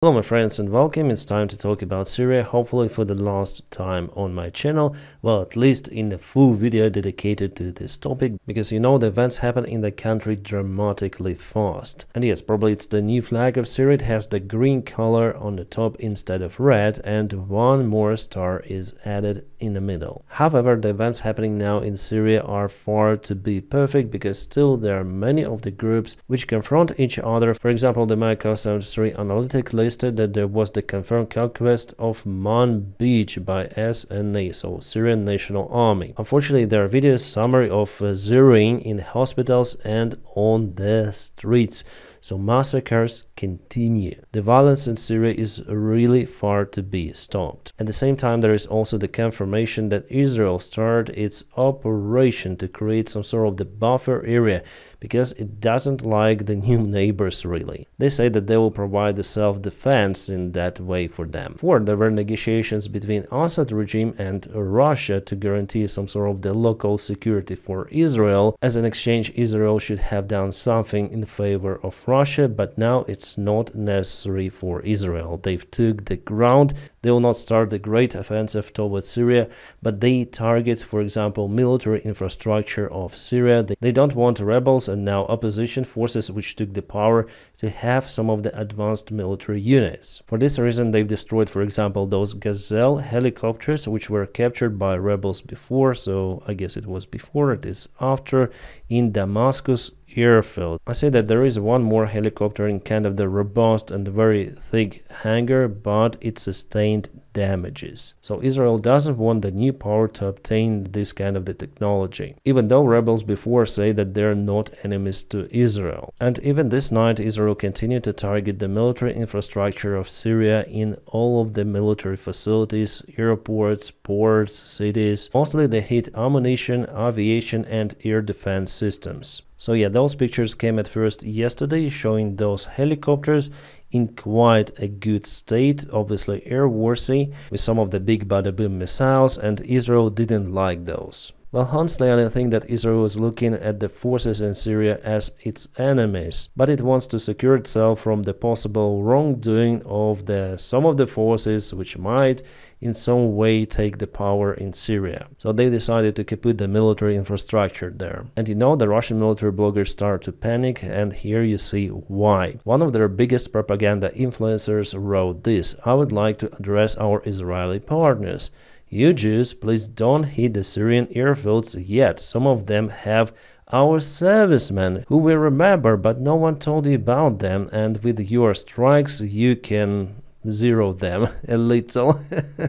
Hello my friends and welcome. It's time to talk about Syria, hopefully for the last time on my channel, well, at least in a full video dedicated to this topic, because you know the events happen in the country dramatically fast. And yes, probably it's the new flag of Syria. It has the green color on the top instead of red, and one more star is added in the middle. However, the events happening now in Syria are far to be perfect, because still there are many of the groups which confront each other. For example, the Micah 73 analytic listed that there was the confirmed conquest of Manbij by SNA, so Syrian National Army. Unfortunately, there are videos summary of zeroing in hospitals and on the streets. So massacres continue. The violence in Syria is really far to be stopped. At the same time, there is also the confirmation that Israel started its operation to create some sort of the buffer area, because it doesn't like the new neighbors really. They say that they will provide the self-defense in that way for them. There were negotiations between Assad regime and Russia to guarantee some sort of the local security for Israel. As an exchange, Israel should have done something in favor of Russia, but now it's not necessary for Israel. They've took the ground. They will not start the great offensive towards Syria, but they target, for example, military infrastructure of Syria. They don't want rebels and now opposition forces which took the power to have some of the advanced military units. For this reason, they've destroyed, for example, those Gazelle helicopters which were captured by rebels before, so I guess it was before, it is after, in Damascus airfield. I say that there is one more helicopter in kind of the robust and very thick hangar, but it sustained damages. So Israel doesn't want the new power to obtain this kind of the technology, even though rebels before say that they're not enemies to Israel. And even this night, Israel continued to target the military infrastructure of Syria in all of the military facilities, airports, ports, cities. Mostly they hit ammunition, aviation and air defense systems. So yeah, those pictures came at first yesterday, showing those helicopters in quite a good state, obviously airworthy, with some of the big bada boom missiles, and Israel didn't like those. Well, honestly, I don't think that Israel is looking at the forces in Syria as its enemies, but it wants to secure itself from the possible wrongdoing of some of the forces which might in some way take the power in Syria. So they decided to kaput the military infrastructure there. And you know, the Russian military bloggers start to panic, and here you see why. One of their biggest propaganda influencers wrote this: "I would like to address our Israeli partners. You Jews, please don't hit the Syrian airfields yet. Some of them have our servicemen who we remember, but no one told you about them, and with your strikes you can zero them a little."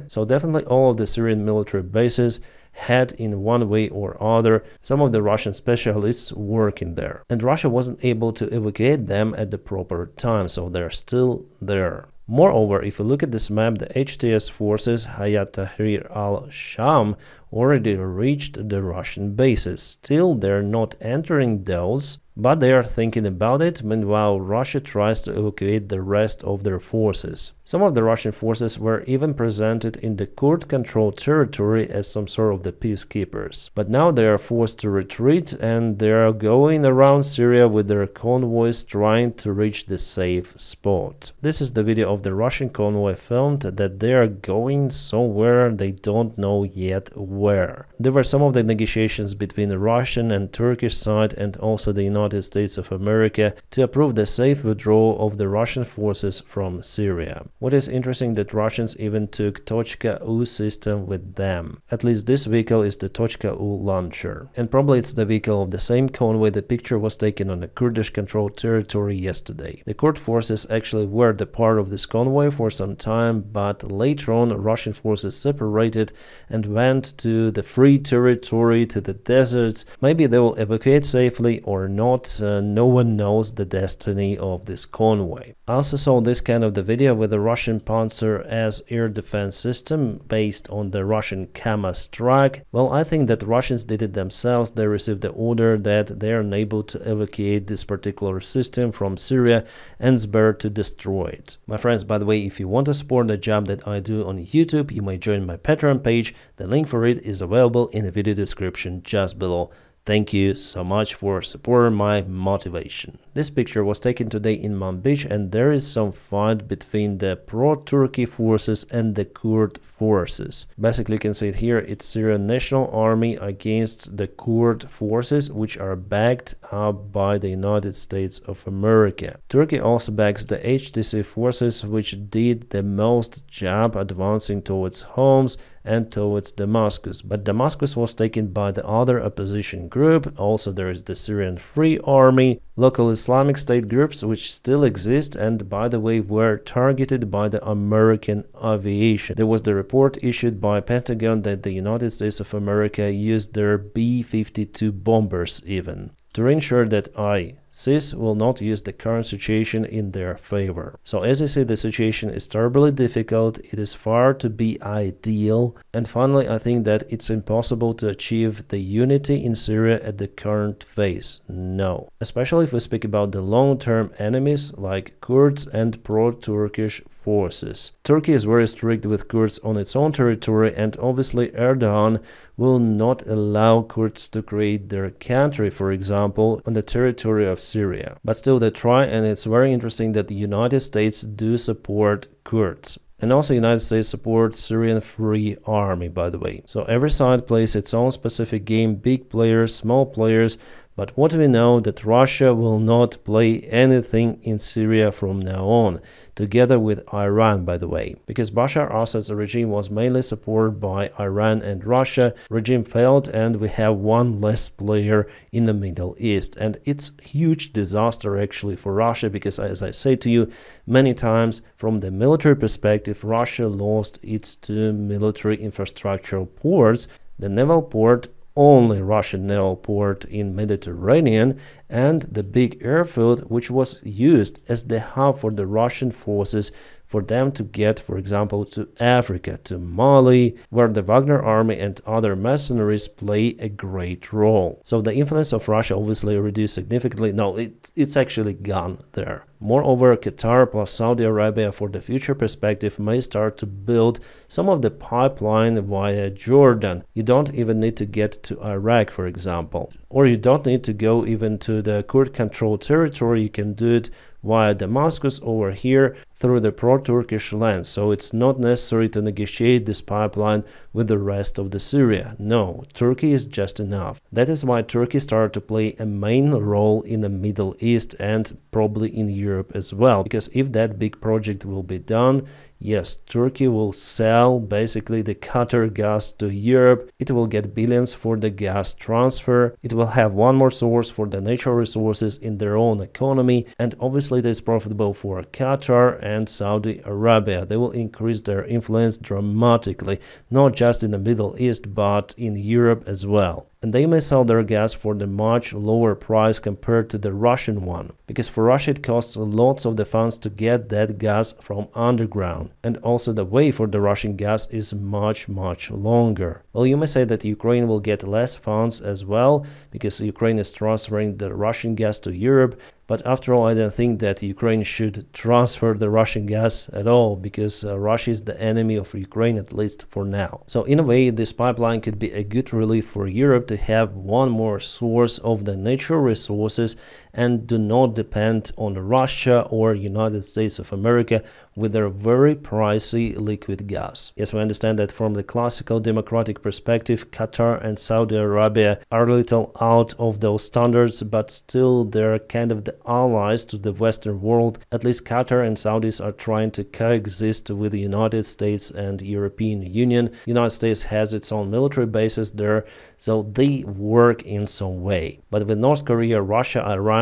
So definitely all of the Syrian military bases had in one way or other some of the Russian specialists working there, and Russia wasn't able to evacuate them at the proper time, so they're still there. Moreover, if you look at this map, the HTS forces Hayat Tahrir al-Sham already reached the Russian bases. Still, they're not entering those, but they are thinking about it. Meanwhile, Russia tries to evacuate the rest of their forces. Some of the Russian forces were even presented in the Kurd-controlled territory as some sort of the peacekeepers. But now they are forced to retreat, and they are going around Syria with their convoys trying to reach the safe spot. This is the video of the Russian convoy filmed that they are going somewhere, they don't know yet where. There were some of the negotiations between the Russian and Turkish side, and also the United States of America, to approve the safe withdrawal of the Russian forces from Syria. What is interesting, that Russians even took Tochka-U system with them. At least this vehicle is the Tochka-U launcher. And probably it's the vehicle of the same convoy. The picture was taken on the Kurdish-controlled territory yesterday. The Kurd forces actually were the part of this convoy for some time, but later on Russian forces separated and went to the free territory, to the deserts. Maybe they will evacuate safely or not. No one knows the destiny of this convoy. I also saw this kind of the video with the Russian Panzer as air defense system based on the Russian Kama strike. Well, I think that the Russians did it themselves. They received the order that they are unable to evacuate this particular system from Syria, and it's better to destroy it. My friends, by the way, if you want to support the job that I do on YouTube, you may join my Patreon page. The link for it is available in the video description just below. Thank you so much for supporting my motivation. This picture was taken today in Manbij, and there is some fight between the pro-Turkey forces and the Kurd forces. Basically, you can see it here, it's Syrian National Army against the Kurd forces, which are backed up by the United States of America. Turkey also backs the HTC forces, which did the most job advancing towards Homs and towards Damascus, but Damascus was taken by the other opposition group. Also there is the Syrian Free Army, local Islamic State groups which still exist and, by the way, were targeted by the American aviation. There was the report issued by Pentagon that the United States of America used their B-52 bombers even to ensure that ISIS will not use the current situation in their favor. So as I say, the situation is terribly difficult, it is far to be ideal, and finally I think that it's impossible to achieve the unity in Syria at the current phase. No. Especially if we speak about the long-term enemies like Kurds and pro-Turkish forces. Turkey is very strict with Kurds on its own territory, and obviously Erdogan will not allow Kurds to create their country, for example, on the territory of Syria. But still they try, and it's very interesting that the United States do support Kurds. And also United States supports Syrian Free Army, by the way. So every side plays its own specific game, big players, small players. But what we know that Russia will not play anything in Syria from now on, together with Iran, by the way, because Bashar Assad's regime was mainly supported by Iran and Russia. Regime failed and we have one less player in the Middle East, and it's a huge disaster actually for Russia, because as I say to you many times, from the military perspective, Russia lost its two military infrastructural ports, the naval port, only Russian naval port in Mediterranean, and the big airfield which was used as the hub for the Russian forces for them to get, for example, to Africa, to Mali, where the Wagner army and other mercenaries play a great role. So the influence of Russia obviously reduced significantly. No, it's actually gone there. Moreover, Qatar plus Saudi Arabia for the future perspective may start to build some of the pipeline via Jordan. You don't even need to get to Iraq, for example, or you don't need to go even to the Kurd-controlled territory. You can do it via Damascus over here through the pro-Turkish land. So it's not necessary to negotiate this pipeline with the rest of the Syria. No, Turkey is just enough. That is why Turkey started to play a main role in the Middle East and probably in Europe as well. Because if that big project will be done, yes, Turkey will sell basically the Qatar gas to Europe. It will get billions for the gas transfer. It will have one more source for the natural resources in their own economy. And obviously it is profitable for Qatar and Saudi Arabia. They will increase their influence dramatically, not just in the Middle East, but in Europe as well. And they may sell their gas for the much lower price compared to the Russian one, because for Russia it costs lots of the funds to get that gas from underground, and also the way for the Russian gas is much longer. Well, you may say that Ukraine will get less funds as well, because Ukraine is transferring the Russian gas to Europe. But after all, I don't think that Ukraine should transfer the Russian gas at all, because Russia is the enemy of Ukraine, at least for now. So in a way, this pipeline could be a good relief for Europe to have one more source of the natural resources and do not depend on Russia or United States of America with their very pricey liquid gas. Yes, we understand that from the classical democratic perspective, Qatar and Saudi Arabia are a little out of those standards, but still they're kind of the allies to the Western world. At least Qatar and Saudis are trying to coexist with the United States and European Union. United States has its own military bases there, so they work in some way. But with North Korea, Russia, Iran,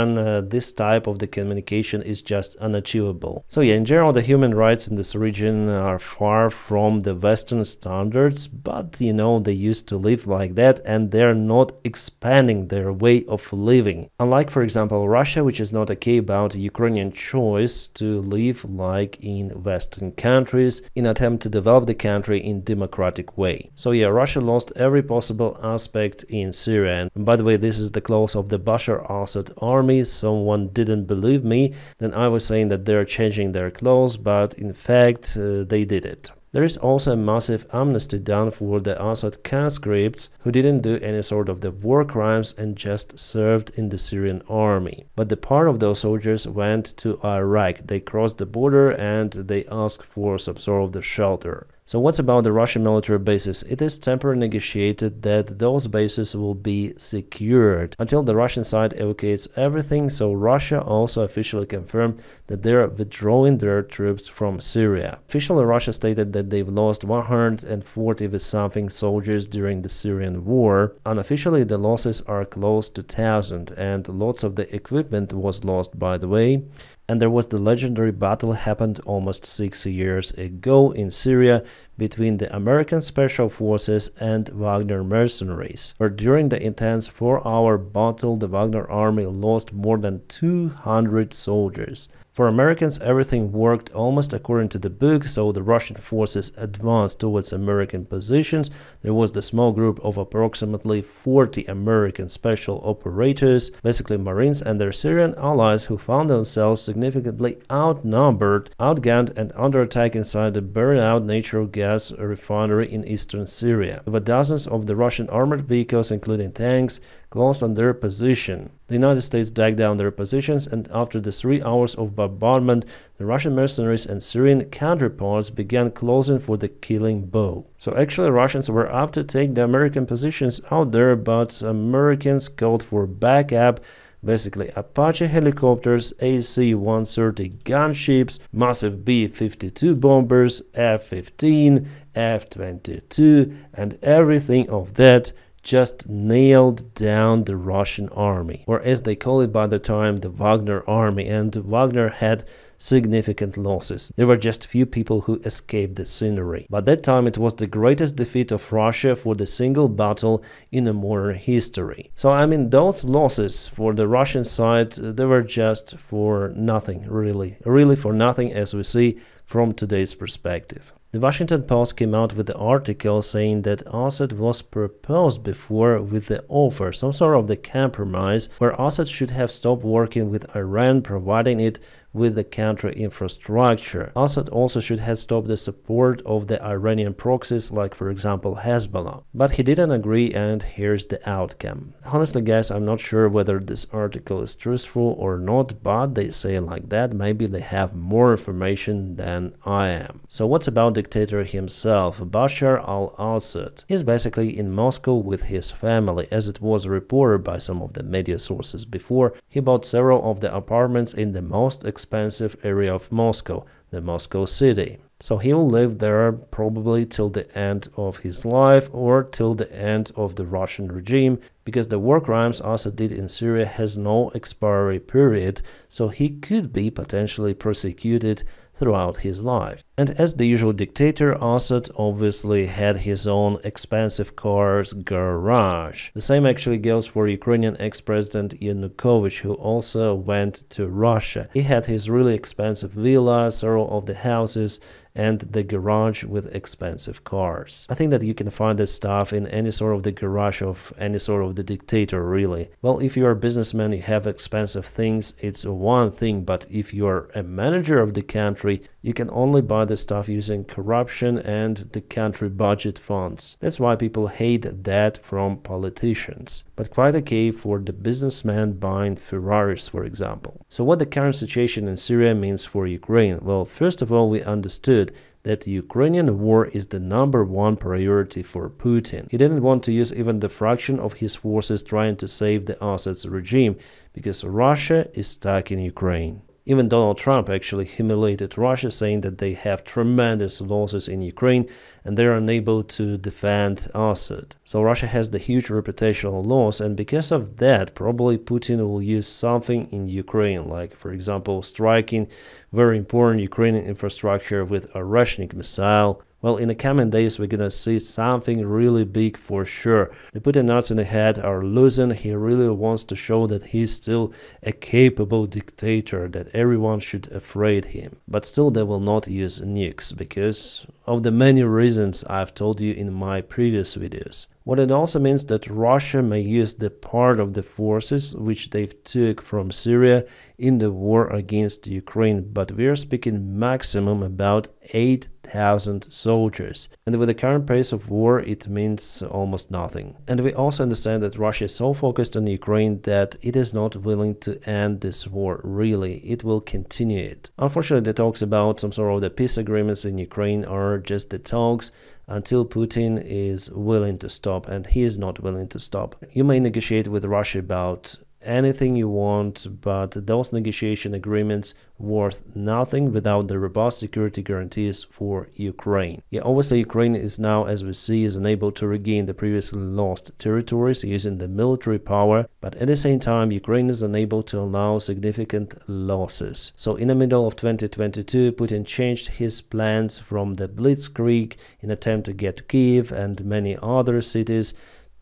this type of the communication is just unachievable. So yeah, in general, the human rights in this region are far from the Western standards, but you know, they used to live like that and they're not expanding their way of living. Unlike, for example, Russia, which is not okay about Ukrainian choice to live like in Western countries in attempt to develop the country in democratic way. So yeah, Russia lost every possible aspect in Syria. And by the way, this is the close of the Bashar Assad army. Someone didn't believe me, then I was saying that they're changing their clothes, but in fact they did it. There is also a massive amnesty done for the Assad conscripts who didn't do any sort of the war crimes and just served in the Syrian army. But the part of those soldiers went to Iraq. They crossed the border and they asked for some sort of the shelter. So what's about the Russian military bases? It is temporarily negotiated that those bases will be secured until the Russian side evacuates everything, so Russia also officially confirmed that they are withdrawing their troops from Syria. Officially, Russia stated that they've lost 140 with something soldiers during the Syrian war. Unofficially, the losses are close to 1,000, and lots of the equipment was lost, by the way. And there was the legendary battle happened almost 6 years ago in Syria between the American Special Forces and Wagner mercenaries, where during the intense 4-hour battle the Wagner army lost more than 200 soldiers. For Americans, everything worked almost according to the book, so the Russian forces advanced towards American positions. There was the small group of approximately 40 American special operators, basically Marines and their Syrian allies, who found themselves significantly outnumbered, outgunned and under attack inside the burned-out natural gas refinery in eastern Syria. There were dozens of the Russian armored vehicles, including tanks, close on their position. The United States dug down their positions, and after the 3 hours of bombardment, the Russian mercenaries and Syrian counterparts began closing for the killing blow. So actually Russians were up to take the American positions out there, but Americans called for backup. Basically Apache helicopters, AC-130 gunships, massive B-52 bombers, F-15, F-22, and everything of that just nailed down the Russian army, or as they call it by the time, the Wagner army, and Wagner had significant losses. There were just few people who escaped the scenery. By that time it was the greatest defeat of Russia for the single battle in a modern history. So I mean, those losses for the Russian side, they were just for nothing, really for nothing, as we see from today's perspective. The Washington Post came out with an article saying that Assad was proposed before with the offer, some sort of the compromise, where Assad should have stopped working with Iran, providing it with the country infrastructure. Assad also should have stopped the support of the Iranian proxies, like for example Hezbollah. But he didn't agree, and here's the outcome. Honestly guys, I'm not sure whether this article is truthful or not, but they say like that. Maybe they have more information than I am. So what's about dictator himself, Bashar al-Assad? He's basically in Moscow with his family, as it was reported by some of the media sources before. He bought several of the apartments in the most expensive area of Moscow, the Moscow city. So he will live there probably till the end of his life or till the end of the Russian regime, because the war crimes Assad did in Syria has no expiry period, so he could be potentially prosecuted throughout his life. And as the usual dictator, Assad obviously had his own expensive cars garage. The same actually goes for Ukrainian ex-president Yanukovych, who also went to Russia. He had his really expensive villa, several of the houses, and the garage with expensive cars. I think that you can find this stuff in any sort of the garage of any sort of the dictator, really. Well, if you're a businessman, you have expensive things, it's one thing, but if you're a manager of the country, you can only buy the stuff using corruption and the country budget funds. That's why people hate that from politicians. But quite okay for the businessman buying Ferraris, for example. So what the current situation in Syria means for Ukraine? Well, first of all, we understood that the Ukrainian war is the #1 priority for Putin. He didn't want to use even the fraction of his forces trying to save the Assad's regime, because Russia is stuck in Ukraine. Even Donald Trump actually humiliated Russia, saying that they have tremendous losses in Ukraine and they're unable to defend Assad. So Russia has the huge reputational loss, and because of that, probably Putin will use something in Ukraine, like for example striking very important Ukrainian infrastructure with a Russian missile. Well, in the coming days, we're gonna see something really big for sure. The Putin nuts in the head are losing. He really wants to show that he's still a capable dictator, that everyone should afraid him. But still, they will not use nukes because of the many reasons I've told you in my previous videos. What it also means that Russia may use the part of the forces which they've took from Syria in the war against Ukraine, but we are speaking maximum about 8,000 100,000 soldiers. And with the current pace of war, it means almost nothing. And we also understand that Russia is so focused on Ukraine that it is not willing to end this war really. It will continue it. Unfortunately, the talks about some sort of the peace agreements in Ukraine are just the talks until Putin is willing to stop, and he is not willing to stop. You may negotiate with Russia about anything you want, but those negotiation agreements worth nothing without the robust security guarantees for Ukraine. Yeah, obviously Ukraine is now, as we see, is unable to regain the previously lost territories using the military power, but at the same time Ukraine is unable to allow significant losses. So in the middle of 2022, Putin changed his plans from the blitzkrieg in attempt to get Kyiv and many other cities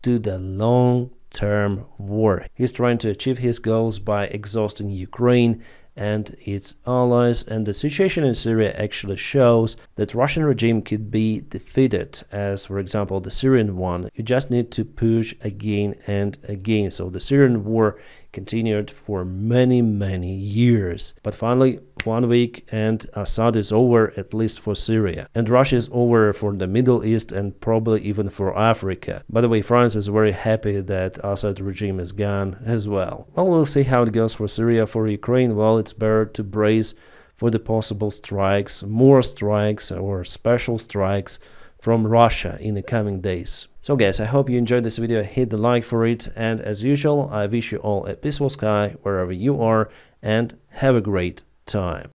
to the long-term war. He's trying to achieve his goals by exhausting Ukraine and its allies, and the situation in Syria actually shows that Russian regime could be defeated, as for example the Syrian one. You just need to push again and again. So the Syrian war continued for many years, but finally 1 week and Assad is over, at least for Syria, and Russia is over for the Middle East and probably even for Africa. By the way, France is very happy that Assad regime is gone as well. Well, we'll see how it goes for Syria. For Ukraine, well, it's better to brace for the possible strikes, more strikes or special strikes from Russia in the coming days. So guys, I hope you enjoyed this video. Hit the like for it, and as usual, I wish you all a peaceful sky wherever you are, and have a great time.